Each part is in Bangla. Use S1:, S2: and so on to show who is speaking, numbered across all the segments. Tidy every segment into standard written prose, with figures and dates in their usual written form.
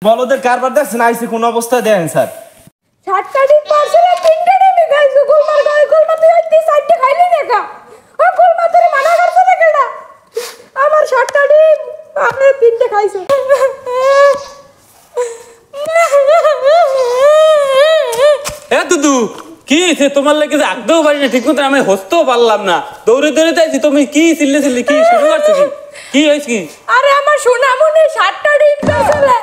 S1: বলদের কারবার দেখছেন আইসি কোন অবস্থায় দেন স্যার।
S2: সাতটা ডিম পারছিলে তিনটা ডিম খাইছো গোলমার গায় গোলমা তুই আইতে সাইডে খাইলি না কা ও গোলমা তোরে মানা করছ না কেডা আমার সাতটা ডিম আপনি তিনটা খাইছো
S3: এ দুদু কি হইছে তোমার লাগি যে আগদেও পারি না ঠিকমতো আমি হসতেও পারলাম না দৌড়ে দৌড়ে যাইছি তুমি কি চিল্লে চিল্লে কি শুরু করছো কি হইছে কি
S2: আরে আমার সোনামণি সাতটা ডিম খাইছলে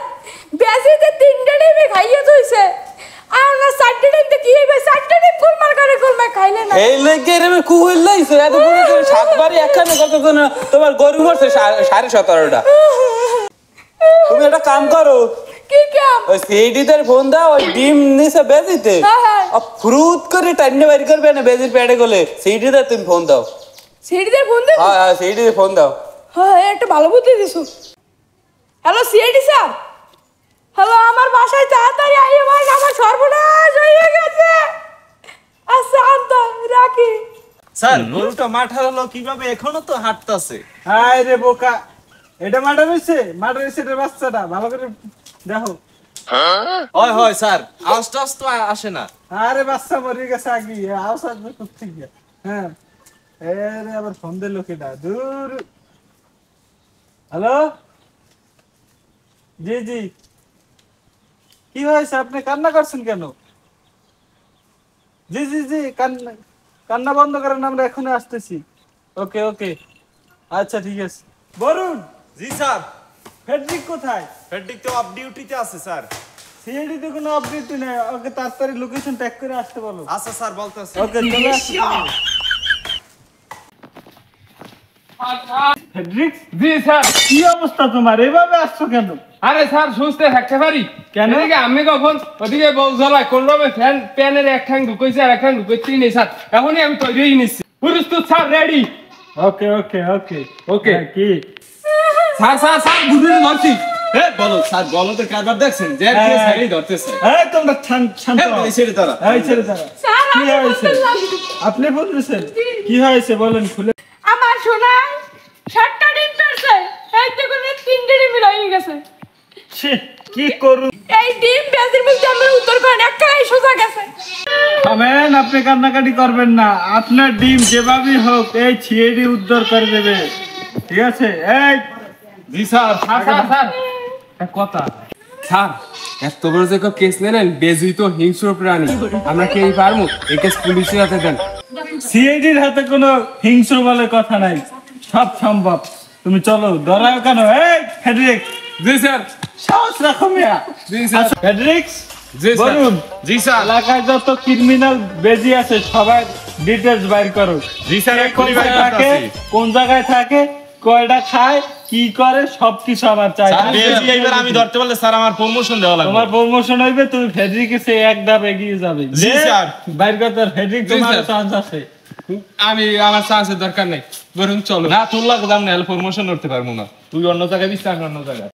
S2: বেশিতে তিনটা ডিম খাইয়া দইছে আর না সাতটা ডিম কি হইবে সাতটা ডিম গোলমার করে গোলমা খাইলে না
S3: এই লাগি রে কু হইলাইছে এত বড় করে সাতবারই একখানে কত না তোমার গরু মরছে 17.5টা তুমি একটা কাম করো
S2: কি কাম
S3: ওই সেইডিদের ফোন দাও ওই ডিম নিছে বেজিতে আর ফ্রুট করে টাইনে বাইর করবে না বেজির পেড়ে গলে সেইডিদের তুমি ফোন দাও
S2: সিডিদের ফোন দে
S3: হ্যাঁ সেইডিদের ফোন দাও
S2: হ্যাঁ একটা ভালো বুদ্ধি দিছো হ্যালো সিআইডি স্যার হ্যালো আমার বাসায় তাড়াতাড়ি আইও ভাই আমার সর্বনাশ হয়ে গেছে আচ্ছা আনতো রাখি
S1: স্যার গরুটা মাঠা হলো কিভাবে এখনো তো হাঁটতাছে। হায় রে বোকা এটা মাঠা রইছে এর বাচ্চাটা ভালো করে দেখো। হয় হয় স্যার আওয়াজটা তো আসে না। আরে বাচ্চা মরে গেছে আগে আওয়াজ আসবে কোথা থেকে? হ্যাঁ এরে আবার ফোন দিল কেডা দূর। হ্যালো জি জি কি হয়েছে আপনি কান্না করছেন কেন? জি জি জি কান্না বন্ধ করেন আমরা এখনই আসতেছি। ওকে ওকে আচ্ছা ঠিক আছে। বরুণ। জি স্যার। ফেডরিক কোথায়? ফেডরিক তো অফ ডিউটিতে আছে স্যার। সিআইডি তে কোনো অফ ডিউটি নাই, ওকে তাড়াতাড়ি লোকেশন ট্যাগ করে আসতে বলো। আচ্ছা স্যার বলতেছি। ওকে চলে আসো। ফেডরিক।
S4: জি স্যার।
S1: কি অবস্থা তোমার, এভাবে আসছো কেন?
S4: আরে স্যার সুস্থে থাকতে পারি কেন? এদিকে আমি কখন ওদিকে বল জ্বলাই কোন রকমে ফ্যান প্যানের এক ঠাং ঢুকাইছে আর এক ঠাং ঢুকাইছি নেই স্যার, এখনই আমি তৈরি হয়ে নিচ্ছি। প্রস্তুত স্যার, রেডি।
S1: ওকে ওকে ওকে
S4: ওকে
S1: কি
S4: স্যার স্যার স্যার বুঝে ধরছি।
S1: এ বলো স্যার, বলো তো কারবার দেখছেন যে কে সাইডে ধরতেছে। এই তোমরা শান্ত হও। এই ছেড়ে দাঁড়া, এই ছেড়ে দাঁড়া। কি হয়েছে আপনি বলতেছেন? কি হয়েছে বলেন খুলে।
S2: আমার সোনা সাতটা ডিম পারছে এই তো করে তিনটা ডিম রয়ে গেছে।
S1: ছি কি করু
S2: এই ডিম বেজির মধ্যে আমরা উত্তর করেন একটাই সোজা গেছে।
S1: থামেন, আপনি কান্নাকাটি করবেন না। আপনার ডিম যেভাবেই হোক এই ছিএডি উদ্ধার করে দেবে, ঠিক আছে? এই
S4: জি স্যার। স্যার স্যার স্যার এক কথা স্যার, এত বড় যে কেস নেন বেজুই তো হিংস্র প্রাণী, আমরা কি পারবো এই কেস পুলিশের হাতে দেন।
S1: সিআইডির হাতে কোনো হিংস্র বলে কথা নাই, সব সম্ভব। তুমি চলো, ডরাও কেন? এই ফেডরিক।
S4: জি স্যার।
S1: সাহস রাখো মিয়া।
S4: জি স্যার।
S1: ফেডরিক।
S4: জি স্যার।
S1: বলুন।
S4: জি স্যার।
S1: এলাকায় যত ক্রিমিনাল বেজি আছে সবাই ডিটেইলস বাইর করো।
S4: জি স্যার।
S1: কোন জায়গায় থাকে, কয়টা খায়, কি করে, সবকিছু আমার চাই।
S5: এবার আমি ধরতে পারলে স্যার আমার প্রমোশন দেওয়া লাগবে।
S1: তোমার প্রমোশন হইবে, তুমি ফেডরিকের চেয়ে এক ধাপ এগিয়ে যাবে।
S5: জি স্যার।
S1: বাইর করতে ফেডরিক, তোমার
S4: স্যার।
S1: চান্স আছে।
S4: আমার চান্সের দরকার নেই, বরং চলো।
S5: না তোর লাগবে, আমি প্রমোশন করতে পারবো না, তুই অন্য জায়গায় দিস, অন্য জায়গায়।